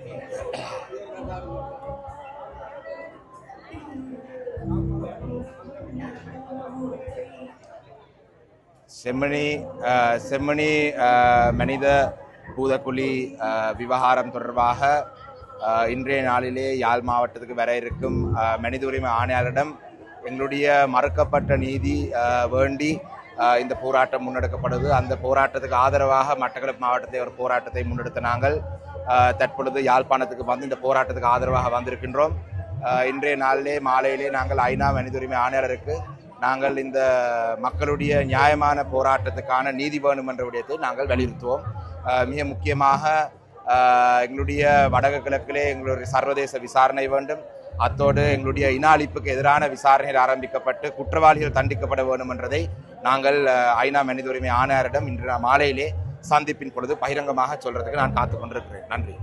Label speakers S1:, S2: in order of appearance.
S1: செம்மணி மனித பூதக்குழி விவகாரம் தொடர்பாக இன்றைய நாளிலே யாழ் மாவட்டத்துக்கு வர இருக்கும் மனித உரிமை ஆணையாளரிடம் எங்களுடைய மறுக்கப்பட்ட நீதி வேண்டி இந்த போராட்டம் முன்னெடுக்கப்படுது. அந்த போராட்டத்துக்கு ஆதரவாக மட்டக்களப்பு மாவட்டத்தில் ஒரு போராட்டத்தை முன்னெடுத்த நாங்கள் தற்பொழுது யாழ்ப்பாணத்துக்கு வந்து இந்த போராட்டத்துக்கு ஆதரவாக வந்திருக்கின்றோம். இன்றைய நாளிலே மாலையிலே நாங்கள் ஐநா மனித உரிமை ஆணையாளருக்கு நாங்கள் இந்த மக்களுடைய நியாயமான போராட்டத்துக்கான நீதி வேணும் என்ற விடயத்தை நாங்கள் வலியுறுத்துவோம். மிக முக்கியமாக எங்களுடைய வடக்கு கிழக்கிலே எங்களுடைய சர்வதேச விசாரணை வேண்டும். அத்தோடு எங்களுடைய இன அழிப்புக்கு எதிரான விசாரணைகள் ஆரம்பிக்கப்பட்டு குற்றவாளிகள் தண்டிக்கப்பட வேண்டும் என்றதை நாங்கள் ஐநா மனித உரிமை ஆணையரிடம் இன்று மாலையிலே சந்திப்பின் பொழுது பகிரங்கமாக சொல்றதுக்கு நான் காத்துக் கொண்டிருக்கிறேன். நன்றி.